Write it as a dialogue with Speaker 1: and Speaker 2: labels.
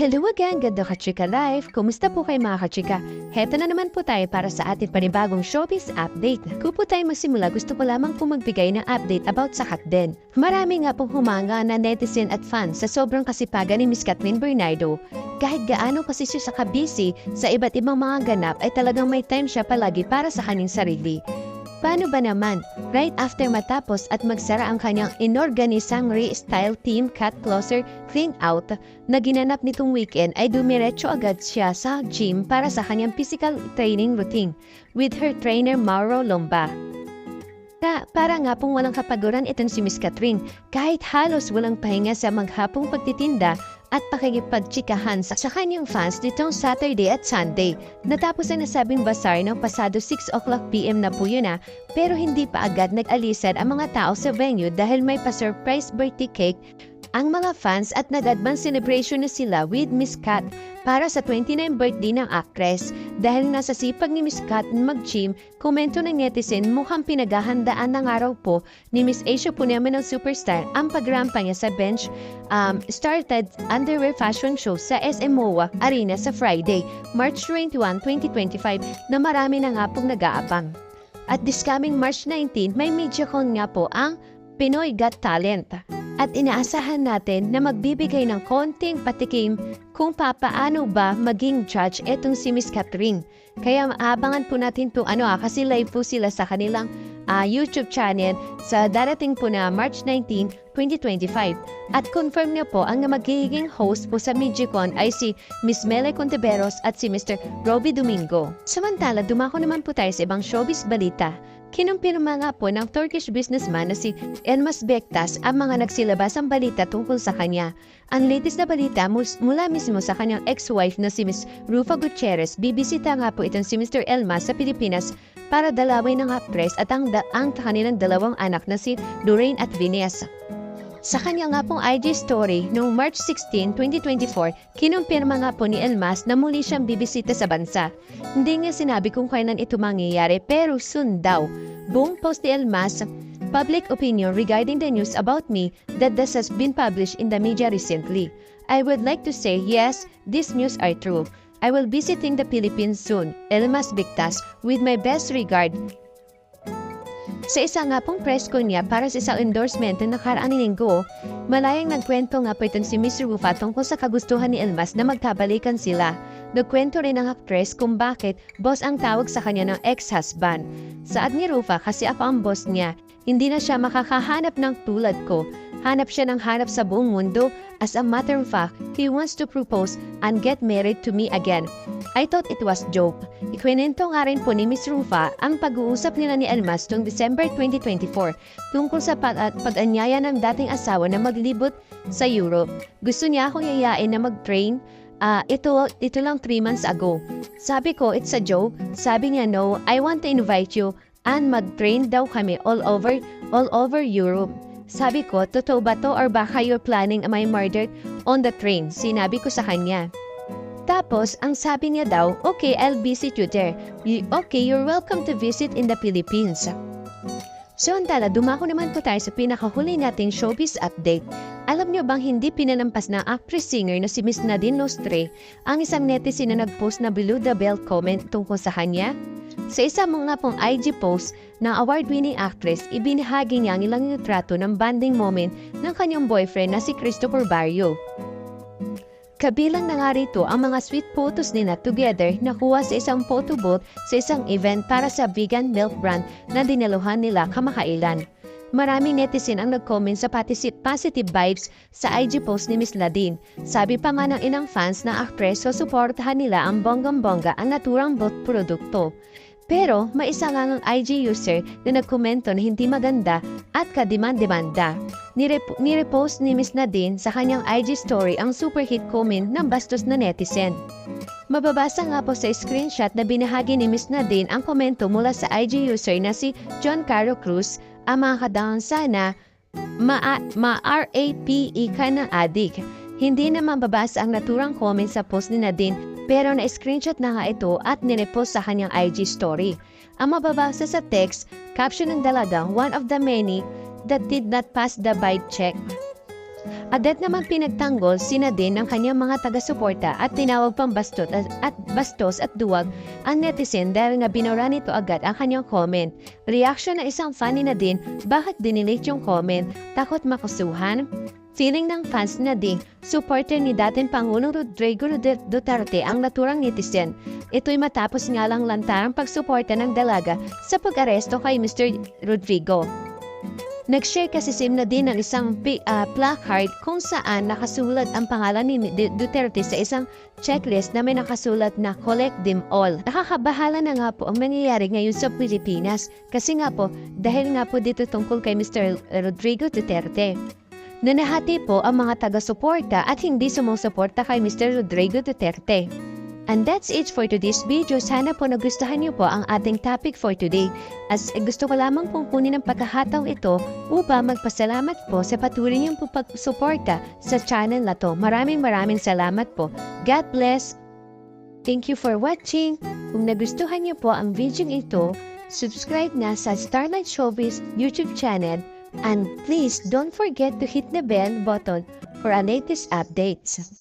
Speaker 1: Hello again, ganda ka-chika life! Kumusta po kayo mga ka-chika? Heto na naman po tayo para sa ating panibagong showbiz update. Kung po tayo magsimula, gusto ko lamang po magbigay ng update about sa Katden. Marami nga pong humanga na netizen at fans sa sobrang kasipagan ni Miss Kathryn Bernardo. Kahit gaano kasi siya sa kabisi sa iba't ibang mga ganap ay talagang may time siya palagi para sa kanyang sarili. Paano ba naman? Right after matapos at magsara ang kanyang inorganisang re-style team Cat Closer Clean Out na ginanap nitong weekend ay dumiretso agad siya sa gym para sa kanyang physical training routine with her trainer Mauro Lomba. Para nga pong walang kapaguran itong si Miss Kathryn kahit halos walang pahinga sa maghapong pagtitinda at pakikipagtsikahan sa kanyang fans nitong Saturday at Sunday. Natapos ang nasabing bazaar ng pasado 6 o'clock PM na po yun pero hindi pa agad nag-alisan ang mga tao sa venue dahil may pa-surprise birthday cake ang mga fans at nag-advance celebration na sila with Miss Kat para sa 29th birthday ng actress. Dahil nasa sipag ni Miss Kat mag-gym, komento ng netizen mukhang pinaghahandaan ng araw po ni Miss Asia po naman ng superstar ang pagrampa niya sa bench started underwear fashion show sa SM MOA Arena sa Friday, March 21, 2025 na marami na nga pong nag-aabang. At this coming March 19, may MediaCon nga po ang Pinoy Got Talent. At inaasahan natin na magbibigay ng konting patikim kung papaano ba maging judge etong si Miss Kathryn. Kaya maabangan po natin to kasi live po sila sa kanilang YouTube channel sa darating po na March 19, 2025. At confirm na po ang magiging host po sa MediaCon ay si Miss Mele Contiveros at si Mr. Robbie Domingo. Samantala, dumako naman po tayo sa ibang showbiz balita. Kinumpirma nga po ng Turkish businessman na si Elmas Bektas ang mga nagsilabasang balita tungkol sa kanya. Ang latest na balita mula mismo sa kanyang ex-wife na si Miss Rufa Gutierrez, bibisita nga po itong si Mr. Elmas sa Pilipinas para dalawin ng actress at ang kanilang dalawang anak na si Lorraine at Viness. Sa kanya nga pong IG story noong March 16, 2024, kinumpirma nga po ni Elmas na muli siyang bibisita sa bansa. Hindi nga sinabi kung kailan ito mangyayari pero soon daw. Buong post ni Elmas, public opinion regarding the news about me that this has been published in the media recently. I would like to say yes, these news are true. I will be visiting the Philippines soon. Elmas Bektas, with my best regard. Sa isa nga pong press ko niya para sa isang endorsement na nakaraang linggo, malayang nagkwento nga po itong si Miss Rufa tungkol sa kagustuhan ni Elmas na magkabalikan sila. Nagkwento rin ang actress kung bakit boss ang tawag sa kanya ng ex-husband. Saad ni Rufa, kasi ako ang boss niya, hindi na siya makakahanap ng tulad ko. Hanap siya ng hanap sa buong mundo. As a matter of fact, he wants to propose and get married to me again. I thought it was joke. Ikwinento nga rin po ni Miss Rufa ang pag-uusap nila ni Elmas noong December 2024 tungkol sa pag-anyaya ng dating asawa na maglibot sa Europe. Gusto niya akong yayain na mag-train. Ito lang 3 months ago. Sabi ko, it's a joke. Sabi niya, no, I want to invite you and mag-train daw kami all over Europe. Sabi ko, totoo ba to or baka you're planning my murder on the train? Sinabi ko sa kanya. Tapos, ang sabi niya daw, okay, I'll visit you there. Okay, you're welcome to visit in the Philippines. So, antala, dumako naman po tayo sa pinakahuli nating showbiz update. Alam niyo bang hindi pinanampas ng actress-singer na si Miss Nadine Lustre ang isang netizen na nag-post na below the belt comment tungkol sa kanya? Sa isa mga pong IG post ng award-winning actress, ibinahagi niya ang ilang litrato ng bonding moment ng kanyang boyfriend na si Christopher Barrio. Kabilang na nga rito ang mga sweet photos nila together na kuha sa isang photo booth sa isang event para sa vegan milk brand na dinaluhan nila kamakailan. Maraming netizen ang nag-comment sa positive vibes sa IG post ni Miss Nadine. Sabi pa nga ng inang fans na actress so suportahan nila ang bonggang-bongga ang naturang produkto. Pero may isa nga ng IG user na nagkomento na hindi maganda at kademand-demanda. Nirepost ni Miss Nadine sa kanyang IG story ang super hit comment ng bastos na netizen. Mababasa nga po sa screenshot na binahagi ni Miss Nadine ang komento mula sa IG user na si John Caro Cruz, ang mga kadaang sana ma-RAPE ka ng adik. Hindi na mababasa ang naturang comment sa post ni Nadine pero na-screenshot na nga ito at nirepost sa kanyang IG story. Ang mababasa sa text, caption ng dalagang one of the many that did not pass the bite check. Agad naman pinagtanggol si Nadine ng kanyang mga taga-suporta at tinawag pang bastos at duwag ang netizen dahil nga binura nito agad ang kanyang comment. Reaction ng isang fan ni Nadine, bakit dinelete yung comment? Takot makasuhan? Feeling ng fans ni Nadine, supporter ni dating Pangulong Rodrigo Duterte ang naturang netizen. Ito'y matapos nga lang lantarang pagsuporta ng dalaga sa pag-aresto kay Mr. Rodrigo. Nag-share kasi si Nadine ng isang placard kung saan nakasulat ang pangalan ni Duterte sa isang checklist na may nakasulat na collect them all. Nakakabahala na nga po ang nangyayari ngayon sa Pilipinas kasi nga po dahil nga po dito tungkol kay Mr. Rodrigo Duterte. Nanahati po ang mga taga-suporta at hindi sumusuporta kay Mr. Rodrigo Duterte. And that's it for today's video. Sana po nagustuhan niyo po ang ating topic for today. As gusto ko lamang pong kunin ang pagkakataong ito upang magpasalamat po sa patuloy niyong pagsuporta sa channel na to. Maraming salamat po. God bless. Thank you for watching. Kung nagustuhan niyo po ang video ito, subscribe na sa Starlight Showbiz YouTube channel. And please don't forget to hit the bell button for our latest updates.